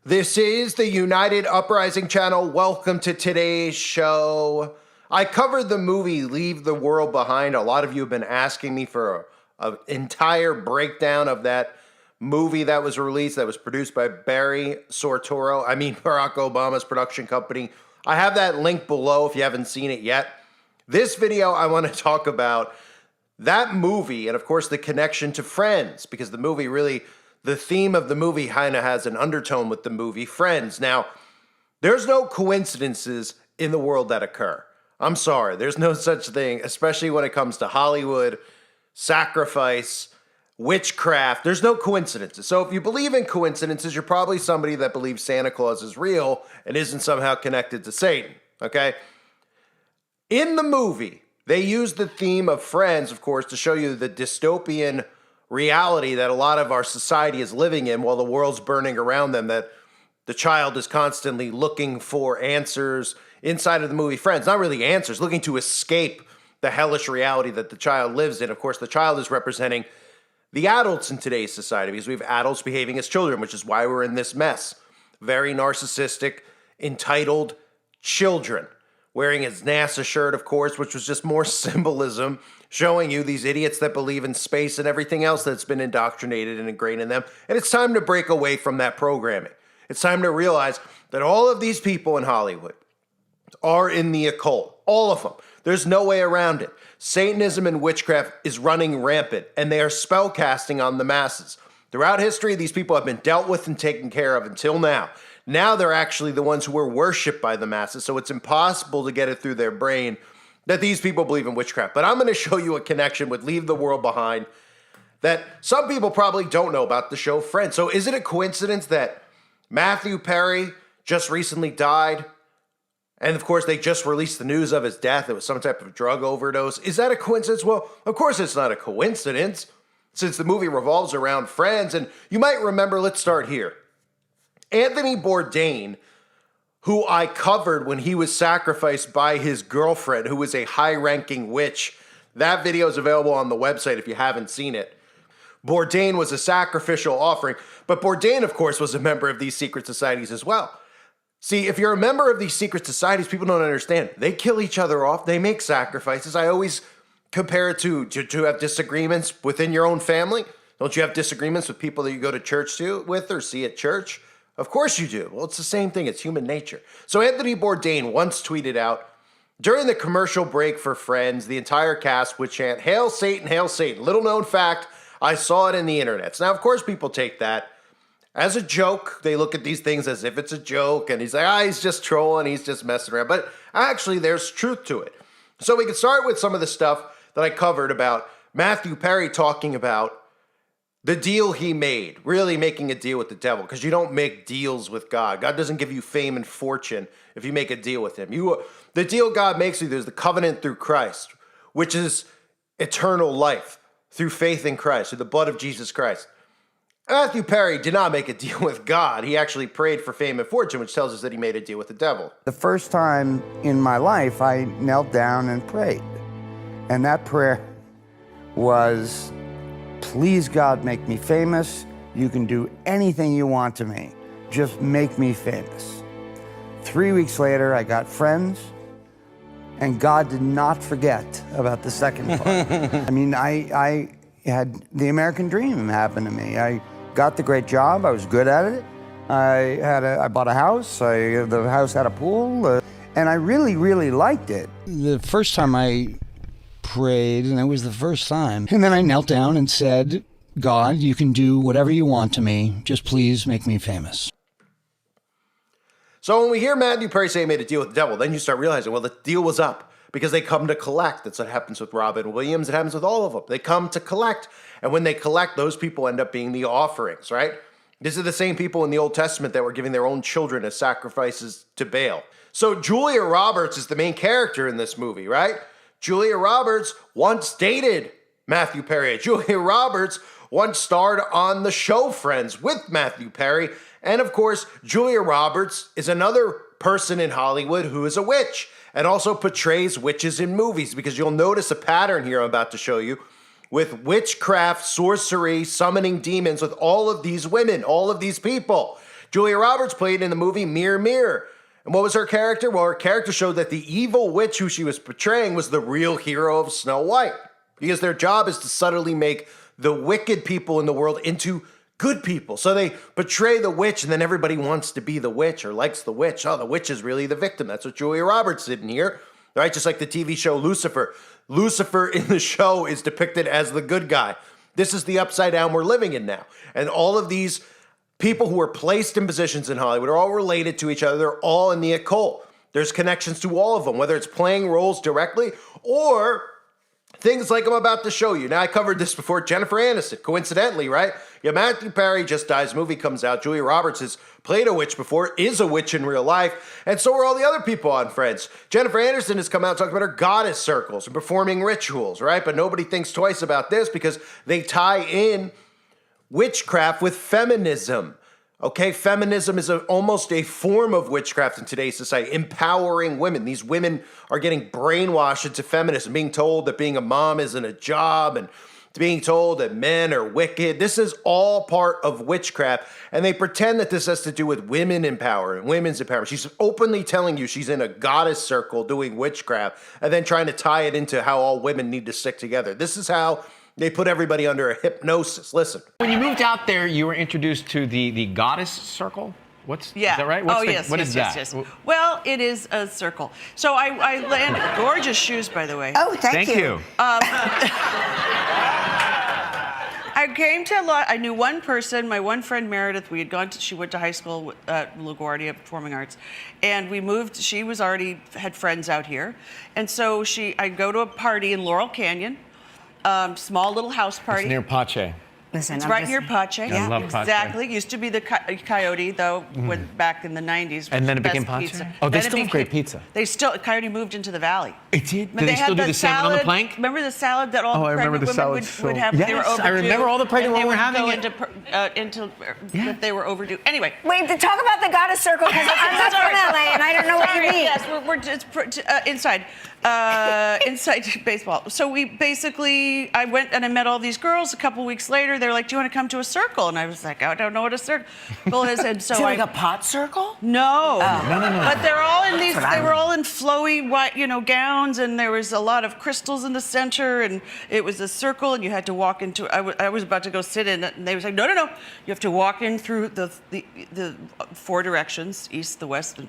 This is the United Uprising channel. Welcome to today's show. I covered the movie Leave the World Behind. A lot of you have been asking me for an entire breakdown of that movie that was released, that was produced by Barack Obama's production company. I have that link below if you haven't seen it yet. This video, I want to talk about that movie and, of course, the connection to Friends, because the movie really, the theme of the movie kind of has an undertone with the movie Friends. Now, there's no coincidences in the world that occur. I'm sorry, there's no such thing, especially when it comes to Hollywood, sacrifice, witchcraft. There's no coincidences. So if you believe in coincidences, you're probably somebody that believes Santa Claus is real and isn't somehow connected to Satan, okay? In the movie, they use the theme of Friends, of course, to show you the dystopian reality that a lot of our society is living in while the world's burning around them, that the child is constantly looking for answers inside of the movie Friends. Not really answers, looking to escape the hellish reality that the child lives in. Of course, the child is representing the adults in today's society, because we have adults behaving as children, which is why we're in this mess. Very narcissistic, entitled children. Wearing his NASA shirt, of course, which was just more symbolism, showing you these idiots that believe in space and everything else that's been indoctrinated and ingrained in them. And it's time to break away from that programming. It's time to realize that all of these people in Hollywood are in the occult. All of them. There's no way around it. Satanism and witchcraft is running rampant, and they are spellcasting on the masses. Throughout history, these people have been dealt with and taken care of until now. Now they're actually the ones who are worshipped by the masses, so it's impossible to get it through their brain that these people believe in witchcraft. But I'm going to show you a connection with Leave the World Behind that some people probably don't know about the show Friends. So is it a coincidence that Matthew Perry just recently died? And of course, they just released the news of his death. It was some type of drug overdose. Is that a coincidence? Well, of course it's not a coincidence, since the movie revolves around Friends. And you might remember, let's start here. Anthony Bourdain, who I covered when he was sacrificed by his girlfriend, who was a high-ranking witch. That video is available on the website if you haven't seen it. Bourdain was a sacrificial offering, but Bourdain, of course, was a member of these secret societies as well. See, if you're a member of these secret societies, people don't understand. They kill each other off. They make sacrifices. I always compare it to have disagreements within your own family. Don't you have disagreements with people that you go to church with or see at church? Of course you do. Well, it's the same thing. It's human nature. So Anthony Bourdain once tweeted out, during the commercial break for Friends, the entire cast would chant, "Hail Satan, hail Satan." Little known fact, I saw it in the internet. Now, of course, people take that as a joke. They look at these things as if it's a joke, and he's like, he's just trolling, he's just messing around. But actually, there's truth to it. So we can start with some of the stuff that I covered about Matthew Perry talking about the deal he made, really making a deal with the devil, because you don't make deals with God. God doesn't give you fame and fortune if you make a deal with him. The deal God makes you, there's the covenant through Christ, which is eternal life through faith in Christ, through the blood of Jesus Christ. Matthew Perry did not make a deal with God. He actually prayed for fame and fortune, which tells us that he made a deal with the devil. The first time in my life, I knelt down and prayed. And that prayer was, please, God, make me famous. You can do anything you want to me. Just make me famous. 3 weeks later, I got Friends, and God did not forget about the second part. I mean, I had the American dream happen to me. I got the great job. I was good at it. I bought a house. The house had a pool, and I really, really liked it. The first time I prayed, and it was the first time, and then I knelt down and said, God, you can do whatever you want to me. Just please make me famous. So when we hear Matthew Perry say he made a deal with the devil, then you start realizing, well, the deal was up because they come to collect. That's what happens with Robin Williams. It happens with all of them. They come to collect. And when they collect, those people end up being the offerings, right? These are the same people in the Old Testament that were giving their own children as sacrifices to Baal. So Julia Roberts is the main character in this movie, right? Julia Roberts once dated Matthew Perry. Julia Roberts once starred on the show Friends with Matthew Perry. And of course, Julia Roberts is another person in Hollywood who is a witch and also portrays witches in movies, because you'll notice a pattern here I'm about to show you with witchcraft, sorcery, summoning demons with all of these women, all of these people. Julia Roberts played in the movie Mirror, Mirror. And what was her character? Well, her character showed that the evil witch who she was portraying was the real hero of Snow White. Because their job is to subtly make the wicked people in the world into good people. So they portray the witch, and then everybody wants to be the witch or likes the witch. Oh, the witch is really the victim. That's what Julia Roberts did in here. Right? Just like the TV show Lucifer. Lucifer in the show is depicted as the good guy. This is the upside down we're living in now. And all of these people who are placed in positions in Hollywood are all related to each other. They're all in the occult. There's connections to all of them, whether it's playing roles directly or things like I'm about to show you. Now, I covered this before. Jennifer Aniston, coincidentally, right? Yeah, Matthew Perry just dies. Movie comes out. Julia Roberts has played a witch before, is a witch in real life, and so are all the other people on Friends. Jennifer Aniston has come out and talked about her goddess circles and performing rituals, right? But nobody thinks twice about this because they tie in witchcraft with feminism. Okay, feminism is almost a form of witchcraft in today's society, empowering women. These women are getting brainwashed into feminism, being told that being a mom isn't a job and being told that men are wicked. This is all part of witchcraft, and they pretend that this has to do with women empowerment, women's empowerment. She's openly telling you she's in a goddess circle doing witchcraft and then trying to tie it into how all women need to stick together. This is how they put everybody under a hypnosis. Listen. When you moved out there, you were introduced to the goddess circle? Is that right? What is that? Yes. Well, it is a circle. So I landed, gorgeous shoes, by the way. Oh, thank you. I came to I knew one person, my one friend Meredith. She went to high school at LaGuardia Performing Arts, and we moved. She was already had friends out here, and so I'd go to a party in Laurel Canyon, small little house party. It's near Pache. Listen, It's right near Pache. I love Pache. Exactly. Used to be the Coyote, though, back in the 90s. And then it best became Pache? pizza. Oh, they Then it still have great pizza. Coyote moved into the valley. It did? But Do they had still do the the salmon on the plank? Remember the salad that all Oh, I the remember pregnant the women salad would have? They were Yes, overdue. I remember all the pregnant women were having it. That they were overdue. Anyway. Wait, to talk about the goddess circle, because I'm not from LA and I don't know what you mean. Yes, it's inside. Inside baseball. So I went and I met all these girls. A couple weeks later, they're like, "Do you want to come to a circle?" And I was like, "I don't know what a circle is." And so Is it like a pot circle? No. No. But they're all in these. That's what They I were all in flowy white, gowns, and there was a lot of crystals in the center, and it was a circle, and you had to walk into. I was about to go sit in it, and they was like, "No. You have to walk in through the four directions, east, the west,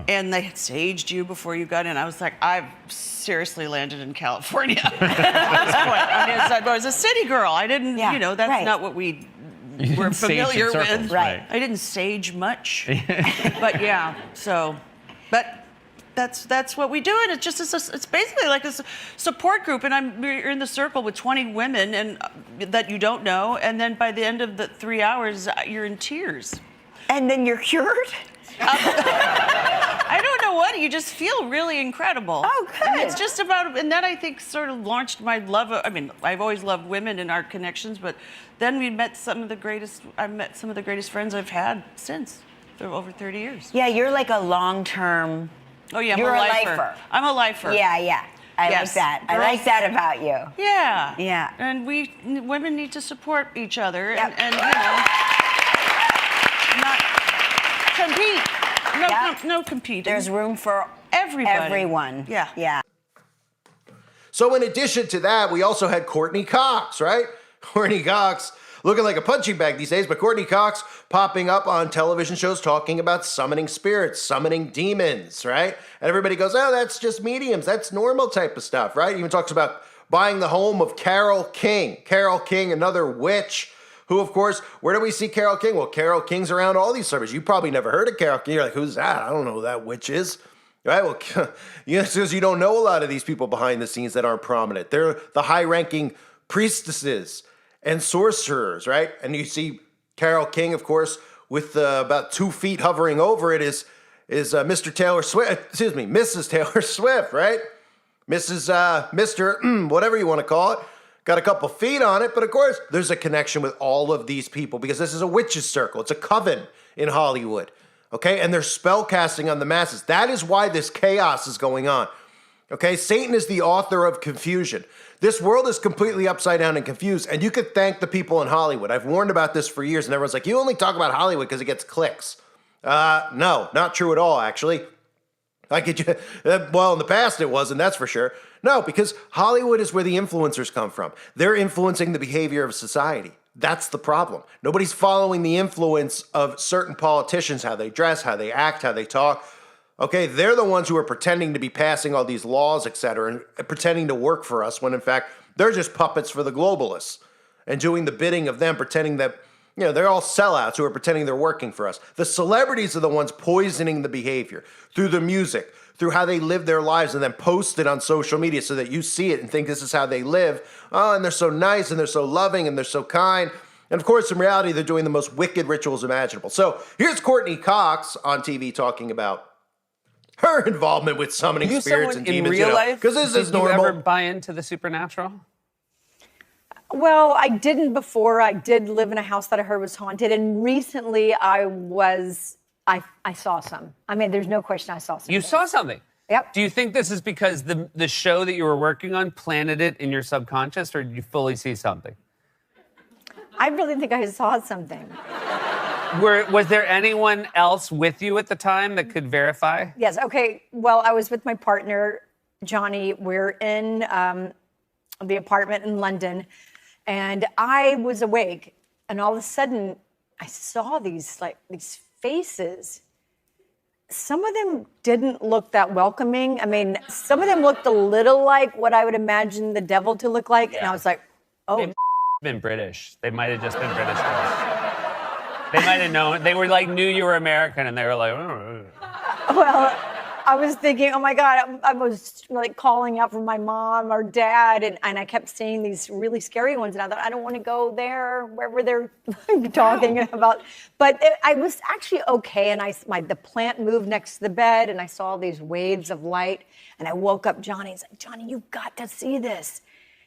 and they had saged you before you got in." I was like, I've seriously landed in California at this point. I was a city girl. I didn't, that's not what we were familiar with. Right. I didn't sage much, but yeah. So, but that's what we do, and it's basically like a support group. And you're in the circle with 20 women and that you don't know, and then by the end of the 3 hours, you're in tears. And then you're cured? I don't know what, you just feel really incredible. Oh, good. And it's just about, and that I think sort of launched my love of, I've always loved women and our connections, but then I met some of the greatest friends I've had since, for over 30 years. Yeah, you're like a long-term. Oh yeah, You're a lifer. I'm a lifer. Yeah. I like that. I like that about you. Yeah. Yeah. And women need to support each other Yep. and not compete. No compete. There's room for everybody. everyone. Yeah. So in addition to that, we also had Courtney Cox, right? Courtney Cox looking like a punching bag these days, but Courtney Cox popping up on television shows talking about summoning spirits, summoning demons, right? And everybody goes, oh, that's just mediums. That's normal type of stuff, right? Even talks about buying the home of Carole King. Carole King, another witch, who, of course, where do we see Carole King? Well, Carole King's around all these services. You probably never heard of Carole King. You're like, who's that? I don't know who that witch is. Right? Well, because you don't know a lot of these people behind the scenes that aren't prominent. They're the high-ranking priestesses and sorcerers, right? And you see Carole King, of course, with about 2 feet hovering over it is Mrs. Taylor Swift, right? Mr. Whatever you want to call it. Got a couple feet on it, but of course, there's a connection with all of these people because this is a witches' circle. It's a coven in Hollywood, okay? And they're spell casting on the masses. That is why this chaos is going on. Okay, Satan is the author of confusion. This world is completely upside down and confused, and you could thank the people in Hollywood. I've warned about this for years, and everyone's like, you only talk about Hollywood because it gets clicks. No, not true at all, actually. Well, in the past it wasn't, that's for sure. No, because Hollywood is where the influencers come from. They're influencing the behavior of society. That's the problem. Nobody's following the influence of certain politicians, how they dress, how they act, how they talk. Okay, they're the ones who are pretending to be passing all these laws, etc., and pretending to work for us when in fact they're just puppets for the globalists and doing the bidding of them, pretending that, they're all sellouts who are pretending they're working for us. The celebrities are the ones poisoning the behavior through the music, through how they live their lives and then post it on social media so that you see it and think this is how they live. Oh, and they're so nice and they're so loving and they're so kind. And of course, in reality, they're doing the most wicked rituals imaginable. So here's Courtney Cox on TV talking about her involvement with summoning spirits and demons. In real life, because this is normal. Did you ever buy into the supernatural? Well, I didn't before. I did live in a house that I heard was haunted, and recently I saw some. I mean, there's no question I saw something. You saw something? Yep. Do you think this is because the show that you were working on planted it in your subconscious, or did you fully see something? I really think I saw something. Was there anyone else with you at the time that could verify? Yes. Okay. Well, I was with my partner, Johnny. We're in the apartment in London, and I was awake, and all of a sudden, I saw these faces. Some of them didn't look that welcoming. I mean, some of them looked a little like what I would imagine the devil to look like, and I was like, oh. They might have been British. They might have just been British girls. They might have known. They were knew you were American, and they were like, oh. Well, I was thinking, oh my God, I was calling out for my mom or dad, and I kept seeing these really scary ones, and I thought, I don't want to go there, wherever they're talking about. But I was actually okay, and the plant moved next to the bed, and I saw these waves of light, and I woke up Johnny. He's like, Johnny, you've got to see this.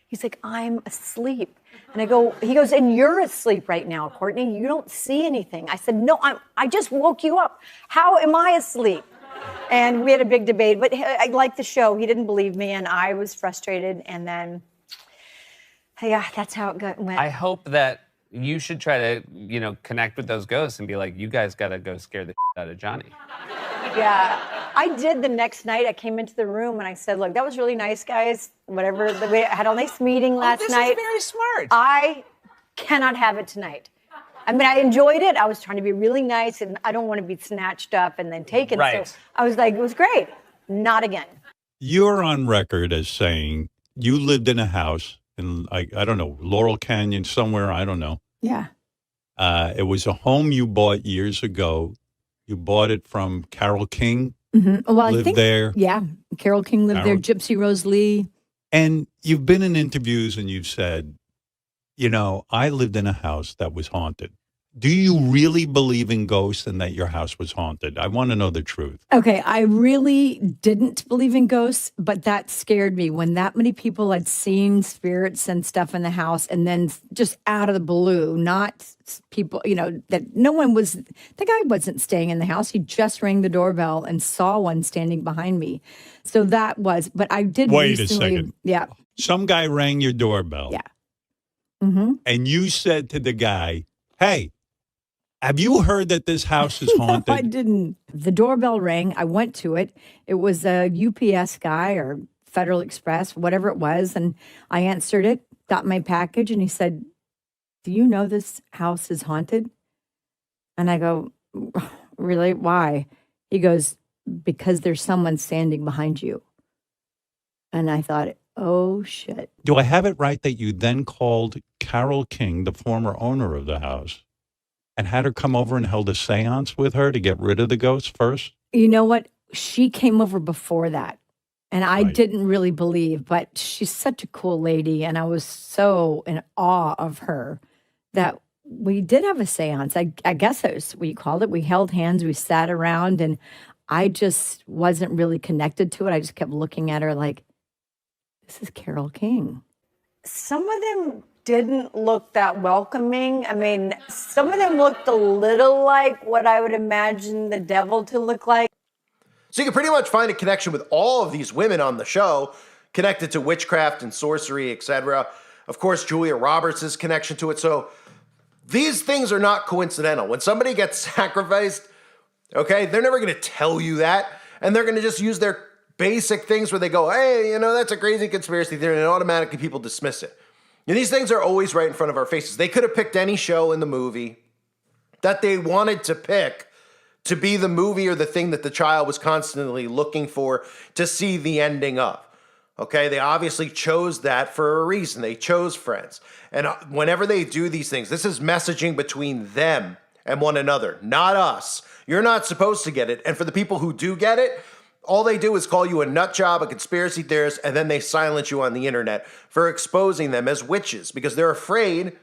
He's like, I'm asleep. And he goes, and you're asleep right now, Courtney. You don't see anything. I said, no, I just woke you up. How am I asleep? And we had a big debate, but I liked the show. He didn't believe me, and I was frustrated. And then, yeah, that's how it went. I hope that you should try to, connect with those ghosts and be like, you guys got to go scare the out of Johnny. Yeah, I did the next night. I came into the room and I said, look, that was really nice, guys. Whatever. I had a nice meeting last night. This is very smart. I cannot have it tonight. I mean, I enjoyed it. I was trying to be really nice, and I don't want to be snatched up and then taken. Right. So I was like, it was great. Not again. You're on record as saying you lived in a house in, I don't know, Laurel Canyon somewhere. I don't know. Yeah. It was a home you bought years ago. You bought it from Carole King. Mm-hmm. Well, lived there. Yeah. Carole King lived there. Gypsy Rose Lee. And you've been in interviews and you've said, I lived in a house that was haunted. Do you really believe in ghosts and that your house was haunted? I want to know the truth. Okay, I really didn't believe in ghosts, but that scared me when that many people had seen spirits and stuff in the house, and then just out of the blue, not people, that no one was, the guy wasn't staying in the house. He just rang the doorbell and saw one standing behind me. So that was, but I did Wait recently, a second. Yeah. Some guy rang your doorbell. Yeah. Mm-hmm. And you said to the guy, hey, have you heard that this house is haunted? No, I didn't. The doorbell rang. I went to it. It was a UPS guy or Federal Express, whatever it was. And I answered it, got my package, and he said, do you know this house is haunted? And I go, really? Why? He goes, because there's someone standing behind you. And I thought, oh, shit. Do I have it right that you then called Carole King, the former owner of the house, and had her come over and held a seance with her to get rid of the ghosts first? You know what? She came over before that. And I Right. didn't really believe, but she's such a cool lady. And I was so in awe of her that we did have a seance. I guess that was what you called it. We held hands, we sat around, and I just wasn't really connected to it. I just kept looking at her like, this is Carole King. Some of them didn't look that welcoming. I mean, some of them looked a little like what I would imagine the devil to look like. So you can pretty much find a connection with all of these women on the show, connected to witchcraft and sorcery, etc. Of course, Julia Roberts' connection to it. So these things are not coincidental. When somebody gets sacrificed, okay, they're never going to tell you that. And they're going to just use their basic things where they go, hey, that's a crazy conspiracy theory, and automatically people dismiss it. And these things are always right in front of our faces. They could have picked any show in the movie that they wanted to pick to be the movie or the thing that the child was constantly looking for to see the ending of. Okay, they obviously chose that for a reason. They chose Friends. And whenever they do these things, this is messaging between them and one another, not us. You're not supposed to get it. And for the people who do get it, all they do is call you a nut job, a conspiracy theorist, and then they silence you on the internet for exposing them as witches because they're afraid,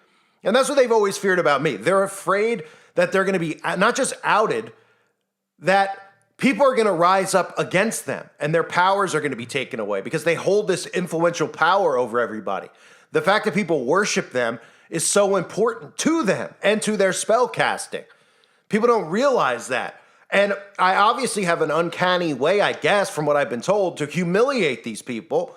and that's what they've always feared about me. They're afraid that they're going to be not just outed, that people are going to rise up against them and their powers are going to be taken away because they hold this influential power over everybody. The fact that people worship them is so important to them and to their spell casting. People don't realize that. And I obviously have an uncanny way, I guess, from what I've been told, to humiliate these people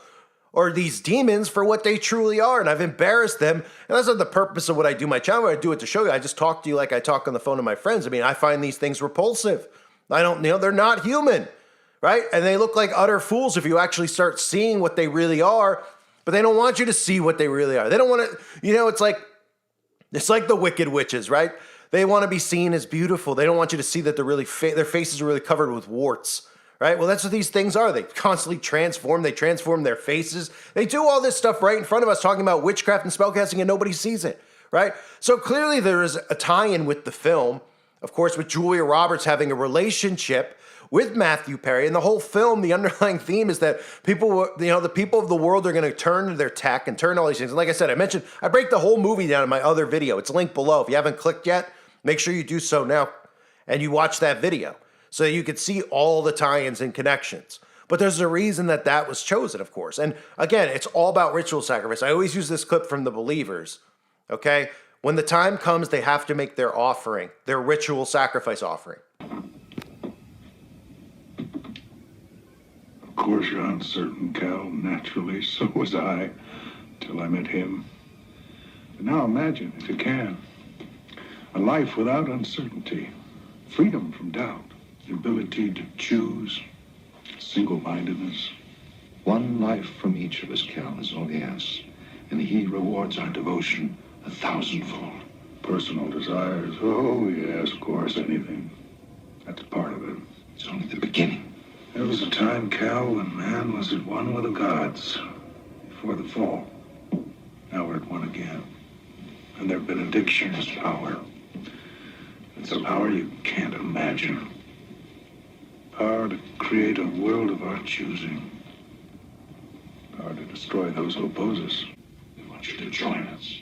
or these demons for what they truly are. And I've embarrassed them. And that's not the purpose of what I do my channel. I do it to show you. I just talk to you like I talk on the phone to my friends. I mean, I find these things repulsive. I don't, they're not human, right? And they look like utter fools if you actually start seeing what they really are, but they don't want you to see what they really are. They don't want to, it's like the wicked witches, right? They want to be seen as beautiful. They don't want you to see that they're really, their faces are really covered with warts, right? Well, that's what these things are. They constantly transform. They transform their faces. They do all this stuff right in front of us, talking about witchcraft and spellcasting, and nobody sees it, right? So clearly there is a tie-in with the film. Of course, with Julia Roberts having a relationship with Matthew Perry. And the whole film, the underlying theme is that people, the people of the world are going to turn to their tech and turn to all these things. And like I said, I break the whole movie down in my other video. It's linked below. If you haven't clicked yet, make sure you do so now and you watch that video so that you can see all the tie-ins and connections. But there's a reason that was chosen, of course. And again, it's all about ritual sacrifice. I always use this clip from The Believers, okay? When the time comes, they have to make their offering, their ritual sacrifice offering. Of course you're uncertain, Cal. Naturally, so was I, till I met him. But now imagine, if you can, a life without uncertainty, freedom from doubt, the ability to choose, single-mindedness. One life from each of us, Cal, is all he asks. And he rewards our devotion 1,000-fold. Personal desires, oh yes, of course, anything. That's part of it. It's only the beginning. There was a time, Cal, when man was at one with the gods before the fall. Now we're at one again. And their benediction is power. It's a power you can't imagine. Power to create a world of our choosing. Power to destroy those who oppose us. We want you to join us.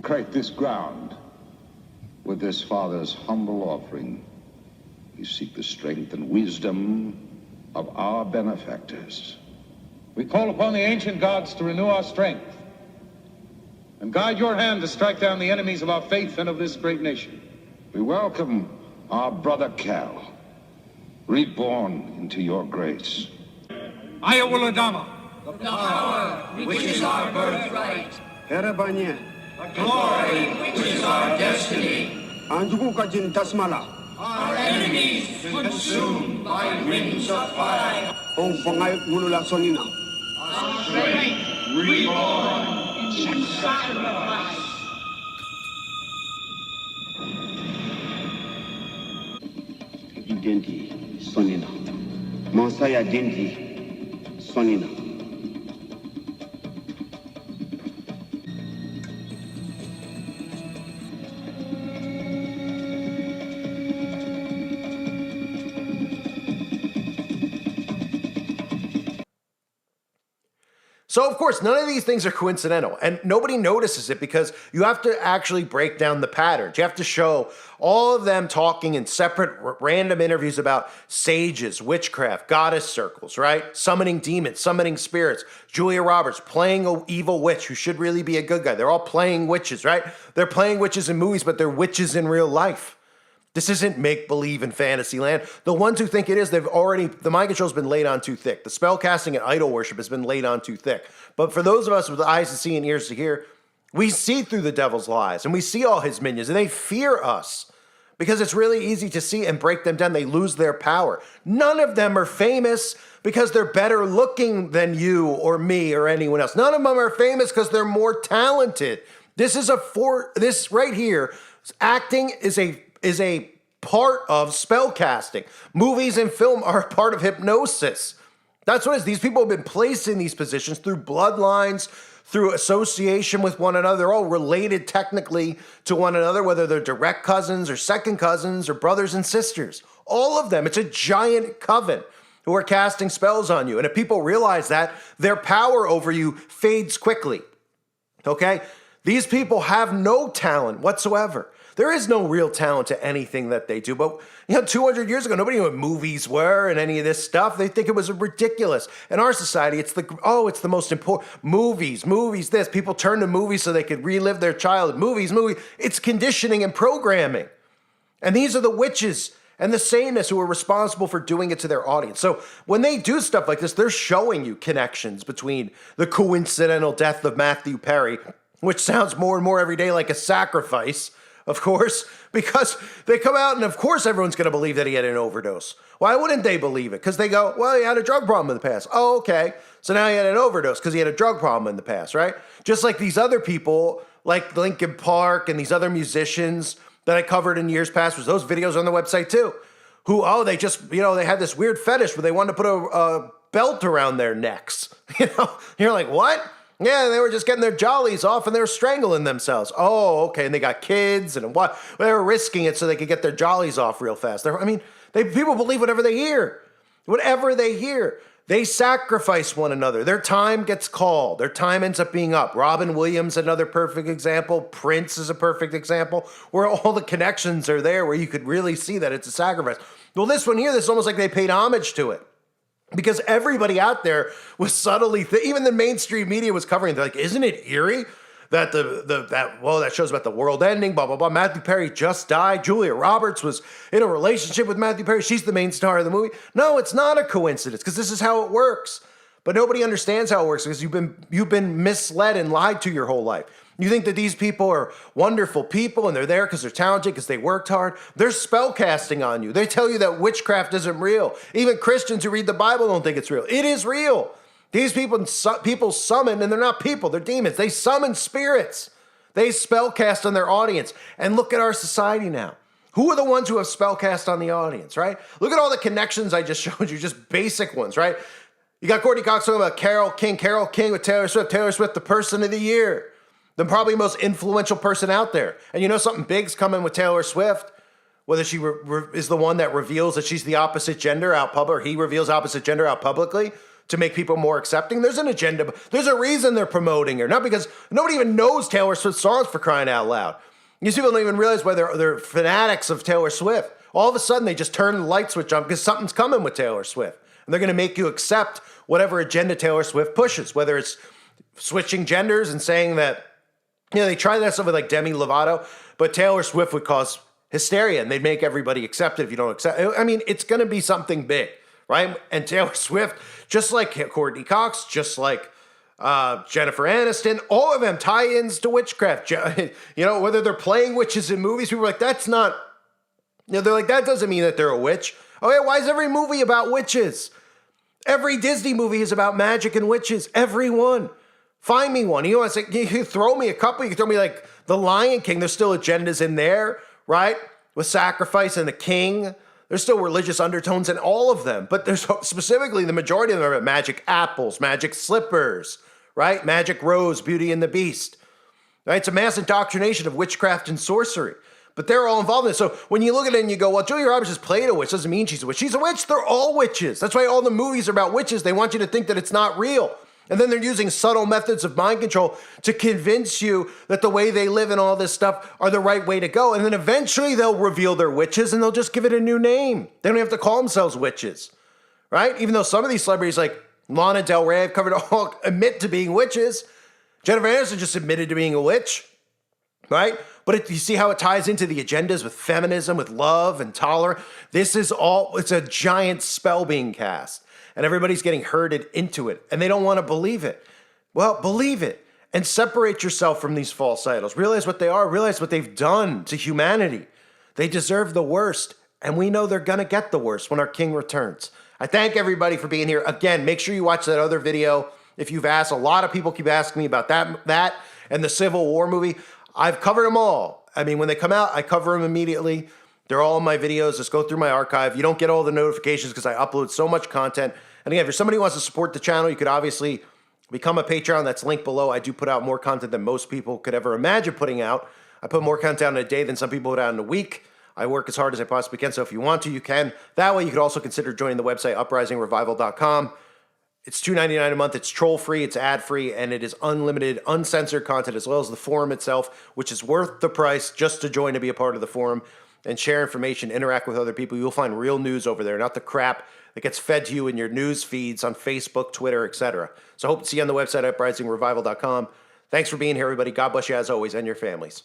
Create this ground with this Father's humble offering. We seek the strength and wisdom of our benefactors. We call upon the ancient gods to renew our strength and guide your hand to strike down the enemies of our faith and of this great nation. We welcome our brother Cal, reborn into your grace. Ayawaladama, the power which is our birthright, Herabanyan, the glory which is our destiny, Anjukukajin Tasmala, our enemies consumed by winds of fire, Ong Pangayot Mulula Sonina, our strength reborn in sacrifice. Identi Sonina, Monsaya Denti Sonina. So, of course, none of these things are coincidental, and nobody notices it because you have to actually break down the patterns. You have to show all of them talking in separate random interviews about sages, witchcraft, goddess circles, right? Summoning demons, summoning spirits. Julia Roberts playing an evil witch who should really be a good guy. They're all playing witches, right? They're playing witches in movies, but they're witches in real life. This isn't make-believe in fantasy land. The ones who think it is, the mind control's been laid on too thick. The spell casting and idol worship has been laid on too thick. But for those of us with eyes to see and ears to hear, we see through the devil's lies and we see all his minions and they fear us because it's really easy to see and break them down. They lose their power. None of them are famous because they're better looking than you or me or anyone else. None of them are famous because they're more talented. This right here, acting is a part of spell casting. Movies and film are a part of hypnosis. That's what it is. These people have been placed in these positions through bloodlines, through association with one another. They're all related technically to one another, whether they're direct cousins or second cousins or brothers and sisters. All of them. It's a giant coven who are casting spells on you. And if people realize that, their power over you fades quickly. Okay? These people have no talent whatsoever. There is no real talent to anything that they do. But 200 years ago, nobody knew what movies were and any of this stuff. They think it was ridiculous. In our society, it's the most important. Movies, this. People turn to movies so they could relive their childhood. Movies. It's conditioning and programming. And these are the witches and the Satanists who are responsible for doing it to their audience. So when they do stuff like this, they're showing you connections between the coincidental death of Matthew Perry, which sounds more and more every day like a sacrifice, of course, because they come out and of course everyone's going to believe that he had an overdose. Why wouldn't they believe it? Because they go, well, he had a drug problem in the past. Oh, okay. So now he had an overdose because he had a drug problem in the past, right? Just like these other people, like Linkin Park and these other musicians that I covered in years past, was those videos on the website too, who, they just, they had this weird fetish where they wanted to put a belt around their necks. You're like, what? Yeah, they were just getting their jollies off and they were strangling themselves. Oh, okay. And they got kids and what? They were risking it so they could get their jollies off real fast. People believe whatever they hear. Whatever they hear. They sacrifice one another. Their time gets called. Their time ends up being up. Robin Williams, another perfect example. Prince is a perfect example where all the connections are there where you could really see that it's a sacrifice. Well, this one here, this is almost like they paid homage to it. Because everybody out there was subtly, even the mainstream media was covering it. They're like, isn't it eerie that that shows about the world ending, blah, blah, blah. Matthew Perry just died. Julia Roberts was in a relationship with Matthew Perry. She's the main star of the movie. No, it's not a coincidence because this is how it works. But nobody understands how it works because you've been misled and lied to your whole life. You think that these people are wonderful people and they're there because they're talented, because they worked hard. They're spell casting on you. They tell you that witchcraft isn't real. Even Christians who read the Bible don't think it's real. It is real. These people summon, and they're not people, they're demons. They summon spirits. They spell cast on their audience. And look at our society now. Who are the ones who have spell cast on the audience, right? Look at all the connections I just showed you, just basic ones, right? You got Courtney Cox talking about Carole King with Taylor Swift, the person of the year. The probably most influential person out there. And something big's coming with Taylor Swift, whether she is the one that reveals that she's the opposite gender out public, or he reveals opposite gender out publicly to make people more accepting. There's an agenda. There's a reason they're promoting her. Not because nobody even knows Taylor Swift songs, for crying out loud. These people don't even realize why they're fanatics of Taylor Swift. All of a sudden, they just turn the light switch on because something's coming with Taylor Swift. And they're going to make you accept whatever agenda Taylor Swift pushes, whether it's switching genders and saying that, they tried that stuff with like Demi Lovato, but Taylor Swift would cause hysteria and they'd make everybody accept it if you don't accept it. It's going to be something big, right? And Taylor Swift, just like Courtney Cox, just like Jennifer Aniston, all of them tie-ins to witchcraft. Whether they're playing witches in movies, people are like, that's not, they're like, that doesn't mean that they're a witch. Okay, why is every movie about witches? Every Disney movie is about magic and witches. Every one. Find me one. You throw me a couple. You can throw me like The Lion King. There's still agendas in there, right? With sacrifice and the king. There's still religious undertones in all of them. But there's specifically the majority of them are about magic apples, magic slippers, right? Magic rose, Beauty and the Beast. Right? It's a mass indoctrination of witchcraft and sorcery. But they're all involved in it. So when you look at it and you go, well, Julia Roberts has played a witch. Doesn't mean she's a witch. She's a witch. They're all witches. That's why all the movies are about witches. They want you to think that it's not real. And then they're using subtle methods of mind control to convince you that the way they live and all this stuff are the right way to go. And then eventually they'll reveal they're witches and they'll just give it a new name. They don't have to call themselves witches, right? Even though some of these celebrities like Lana Del Rey, I've covered all, admit to being witches. Jennifer Aniston just admitted to being a witch, right? But you see how it ties into the agendas with feminism, with love and tolerance. This is all, it's a giant spell being cast. And everybody's getting herded into it, and they don't want to believe it. Well, believe it, and separate yourself from these false idols. Realize what they are. Realize what they've done to humanity. They deserve the worst, and we know they're going to get the worst when our King returns. I thank everybody for being here. Again, make sure you watch that other video. If you've asked, a lot of people keep asking me about that and the Civil War movie. I've covered them all. I mean, when they come out, I cover them immediately. They're all in my videos. Just go through my archive. You don't get all the notifications because I upload so much content. And again, if you're somebody who wants to support the channel, you could obviously become a Patreon. That's linked below. I do put out more content than most people could ever imagine putting out. I put more content out in a day than some people put out in a week. I work as hard as I possibly can. So if you want to, you can. That way, you could also consider joining the website, uprisingrevival.com. It's $2.99 a month. It's troll-free, it's ad-free, and it is unlimited, uncensored content, as well as the forum itself, which is worth the price just to join to be a part of the forum and share information, interact with other people. You'll find real news over there, not the crap that gets fed to you in your news feeds on Facebook, Twitter, etc. So I hope to see you on the website, uprisingrevival.com. Thanks for being here, everybody. God bless you as always, and your families.